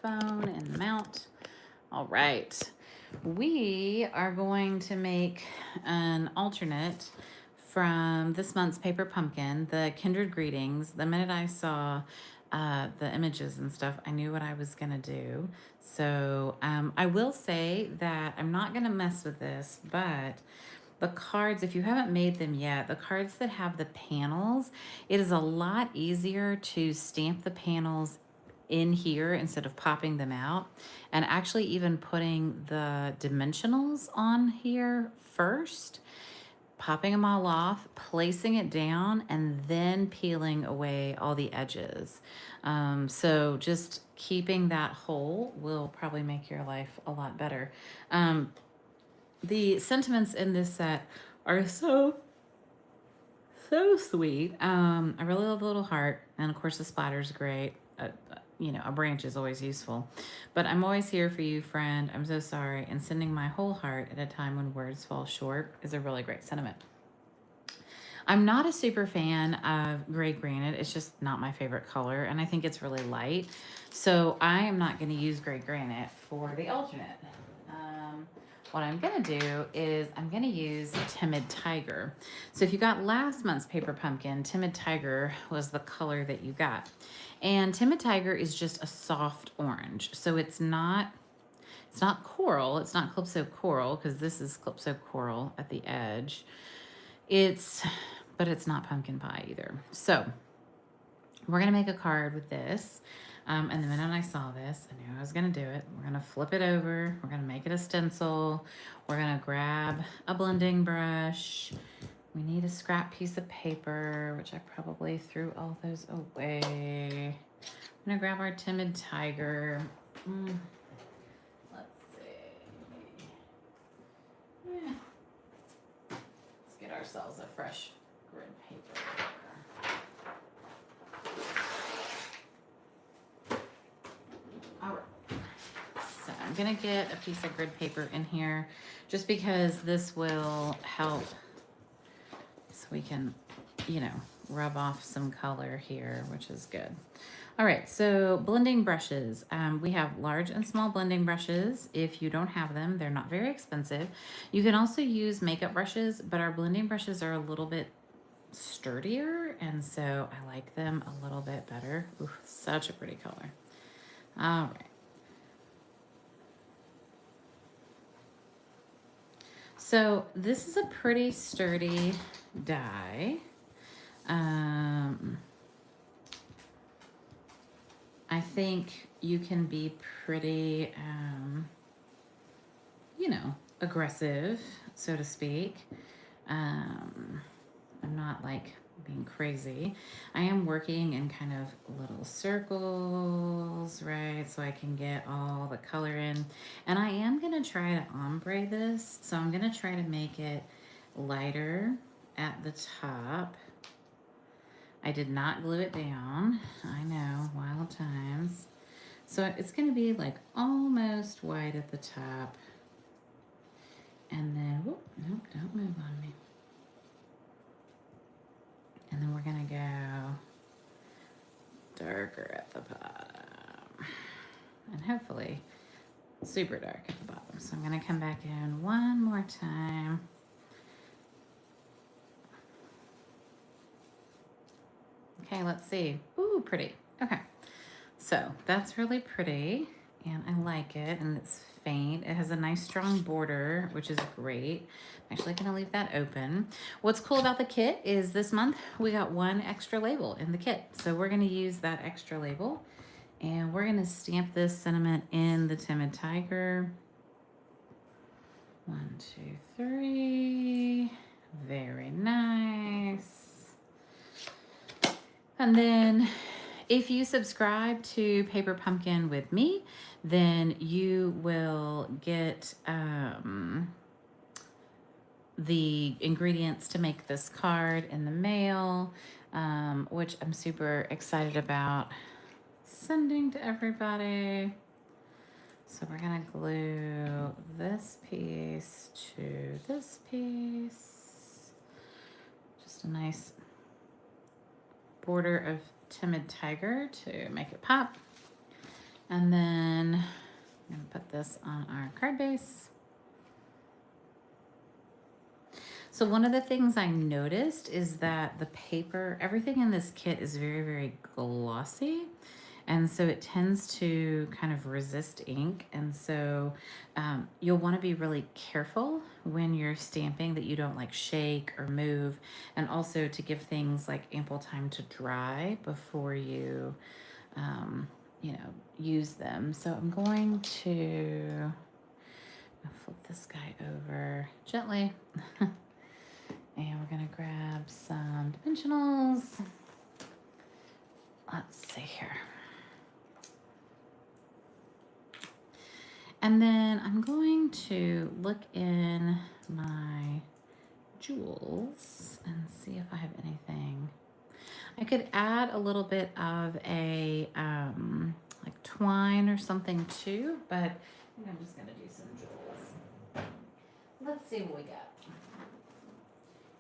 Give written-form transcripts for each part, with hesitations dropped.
phone and mount. All right. We are going to make an alternate from this month's Paper Pumpkin, the Kindred Greetings. The minute I saw the images and stuff, I knew what I was going to do. So I will say that I'm not going to mess with this, but the cards, if you haven't made them yet, the cards that have the panels, it is a lot easier to stamp the panels in here instead of popping them out, and actually even putting the dimensionals on here first, popping them all off, placing it down, and then peeling away all the edges. So just keeping that whole will probably make your life a lot better. The sentiments in this set are so sweet. I really love the little heart, and of course the splatter's great. You know, a branch is always useful. But I'm always here for you, friend. I'm so sorry. And sending my whole heart at a time when words fall short is a really great sentiment. I'm not a super fan of gray granite. It's just not my favorite color, and I think it's really light. So I am not going to use gray granite for the alternate. What I'm going to do is I'm going to use Timid Tiger. So if you got last month's Paper Pumpkin, Timid Tiger was the color that you got. And Timid Tiger is just a soft orange. So it's not coral. It's not Calypso Coral, because this is Calypso Coral at the edge. But it's not pumpkin pie either. So we're going to make a card with this. And the minute I saw this, I knew I was going to do it. We're going to flip it over. We're going to make it a stencil. We're going to grab a blending brush. We need a scrap piece of paper, which I probably threw all those away. I'm going to grab our Timid Tiger. Let's see. Yeah. Let's get ourselves a fresh grid paper. All right, so I'm gonna get a piece of grid paper in here just because this will help, so we can, you know, rub off some color here, which is good. All right, so blending brushes. We have large and small blending brushes. If you don't have them, they're not very expensive. You can also use makeup brushes, but our blending brushes are a little bit sturdier, and so I like them a little bit better. Ooh, such a pretty color. All right. So this is a pretty sturdy die. I think you can be pretty, you know, aggressive, so to speak. I'm not like being crazy. I am working in kind of little circles, right? So I can get all the color in. And I am gonna try to ombre this. So I'm gonna try to make it lighter at the top. I did not glue it down. I know, wild times. So it's gonna be like almost white at the top. And then, whoop, nope, don't move on me. And then we're gonna go darker at the bottom. And hopefully super dark at the bottom. So I'm gonna come back in one more time. Okay, let's see. Ooh, pretty. Okay, so that's really pretty, and I like it, and it's faint. It has a nice strong border, which is great. I'm actually gonna leave that open. What's cool about the kit is this month we got one extra label in the kit. So we're gonna use that extra label, and we're gonna stamp this sentiment in the Timid Tiger. 1, 2, 3. Very nice. And then if you subscribe to Paper Pumpkin with me, then you will get the ingredients to make this card in the mail, which I'm super excited about sending to everybody. So we're gonna glue this piece to this piece. Just a nice border of Timid Tiger to make it pop. And then I'm going to put this on our card base. So one of the things I noticed is that the paper, everything in this kit is very, very glossy. And so it tends to kind of resist ink. And so you'll want to be really careful when you're stamping that you don't like shake or move. And also to give things like ample time to dry before you, you know, use them. So I'm going to flip this guy over gently. And we're gonna grab some dimensionals. Let's see here. And then I'm going to look in my jewels and see if I have anything. I could add a little bit of a like twine or something too, but I think I'm just gonna do some jewels. Let's see what we got.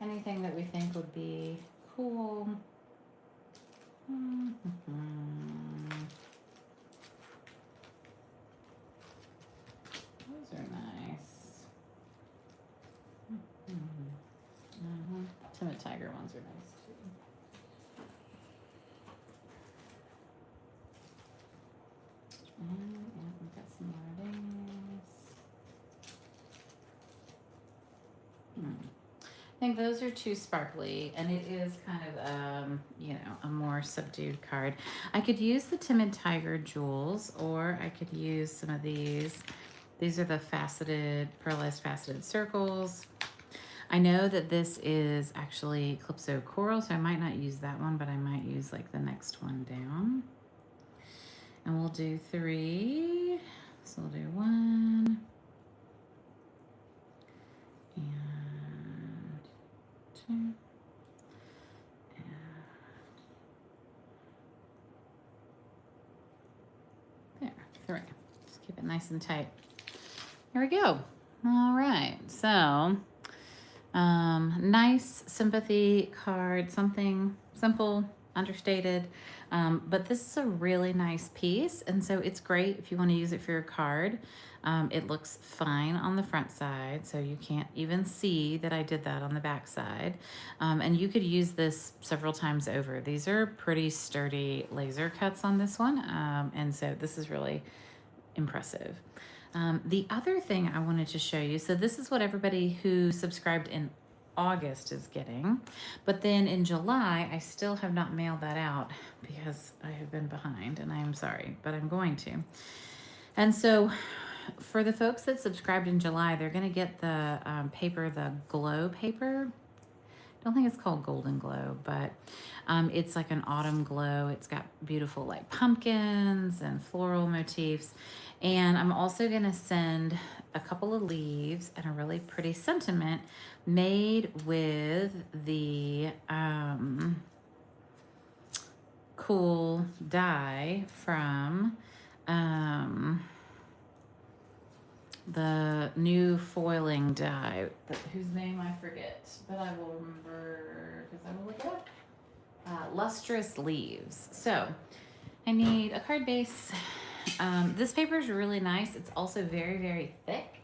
Anything that we think would be cool. Those are nice. Timid tiger ones are nice too. And we've got some more of these. I think those are too sparkly, and it is kind of, you know, a more subdued card. I could use the Timid Tiger jewels, or I could use some of these. These are the faceted, pearlized faceted circles. I know that this is actually Calypso Coral, so I might not use that one, but I might use like the next one down. And we'll do 3. So we'll do 1. And 2. And there, 3. Just keep it nice and tight. There we go. All right, so nice sympathy card, something simple, understated, but this is a really nice piece, and so it's great if you want to use it for your card. It looks fine on the front side, so you can't even see that I did that on the back side. And you could use this several times over. These are pretty sturdy laser cuts on this one, and so this is really impressive. The other thing I wanted to show you, so this is what everybody who subscribed in August is getting, but then in July, I still have not mailed that out because I have been behind, and I am sorry, but I'm going to. And so for the folks that subscribed in July, they're going to get the paper, the glow paper. I don't think it's called Golden Glow, but it's like an autumn glow. It's got beautiful like pumpkins and floral motifs. And I'm also going to send a couple of leaves and a really pretty sentiment made with the cool die from the new foiling die, whose name I forget, but I will remember because I will look it up. Lustrous Leaves. So I need a card base. This paper is really nice. It's also very, very thick.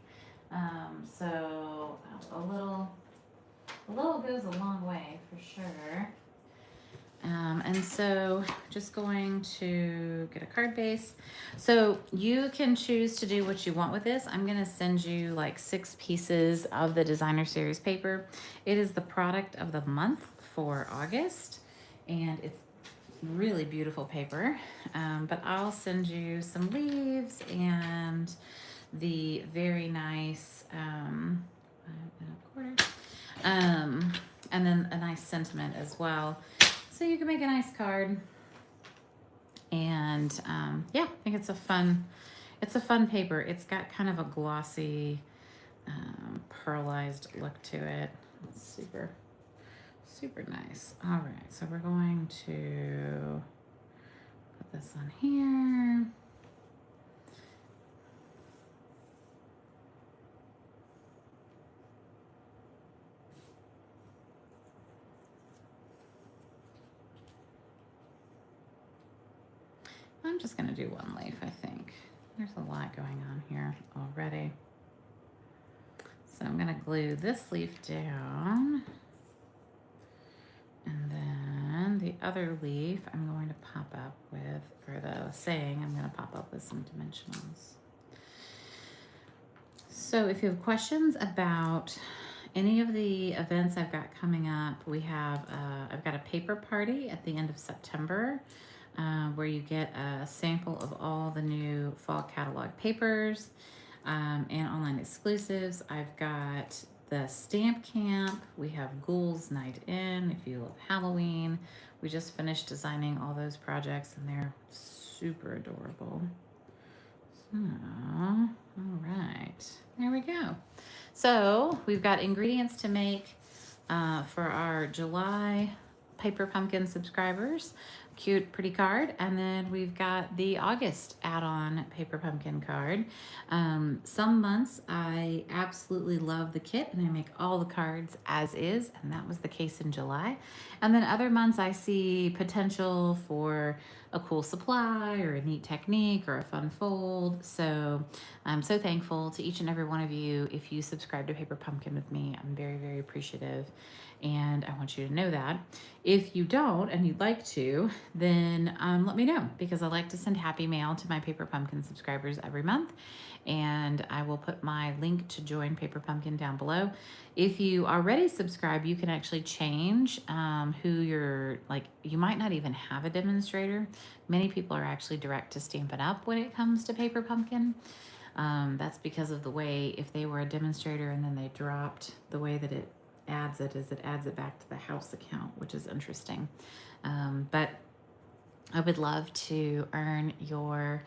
So a little goes a long way for sure. And so just going to get a card base. So you can choose to do what you want with this. I'm going to send you like 6 pieces of the designer series paper. It is the product of the month for August, and it's really beautiful paper. But I'll send you some leaves and the very nice, 5 1/4, and then a nice sentiment as well. So you can make a nice card, and yeah, I think it's a fun paper. It's got kind of a glossy, pearlized look to it. It's super, super nice. All right, so we're going to put this on here. I'm just gonna do one leaf, I think. There's a lot going on here already. So I'm gonna glue this leaf down. And then the other leaf I'm going to pop up with, or the saying, I'm gonna pop up with some dimensionals. So if you have questions about any of the events I've got coming up, I've got a paper party at the end of September where you get a sample of all the new fall catalog papers and online exclusives. I've got the stamp camp. We have Ghouls Night In if you love Halloween. We just finished designing all those projects and they're super adorable. So, all right, there we go. So we've got ingredients to make for our July Paper Pumpkin subscribers. Cute, pretty card. And then we've got the August add-on Paper Pumpkin card. Some months I absolutely love the kit and I make all the cards as is, and that was the case in July. And then other months I see potential for a cool supply or a neat technique or a fun fold. So I'm so thankful to each and every one of you. If you subscribe to Paper Pumpkin with me, I'm very, very appreciative. And I want you to know that. If you don't and you'd like to, then let me know, because I like to send happy mail to my Paper Pumpkin subscribers every month. And I will put my link to join Paper Pumpkin down below. If you already subscribe, you can actually change who you're, like, you might not even have a demonstrator. Many people are actually direct to Stampin' Up! When it comes to Paper Pumpkin. That's because of the way, if they were a demonstrator and then they dropped, the way that it adds it back to the house account, which is interesting. But I would love to earn your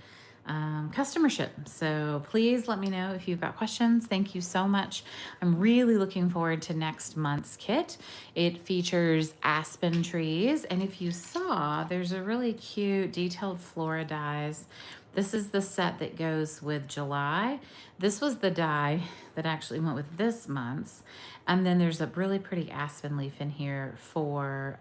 customership. So please let me know if you've got questions. Thank you so much. I'm really looking forward to next month's kit. It features aspen trees. And if you saw, there's a really cute detailed flora dies. This is the set that goes with July. This was the die that actually went with this month's. And then there's a really pretty aspen leaf in here for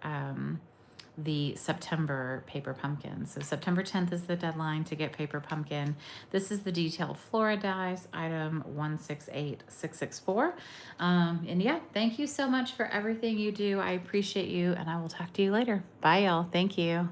the September Paper Pumpkin. So September 10th is the deadline to get Paper Pumpkin. This is the detailed flora dies, item 168664. And yeah, thank you so much for everything you do. I appreciate you, and I will talk to you later. Bye, y'all. Thank you.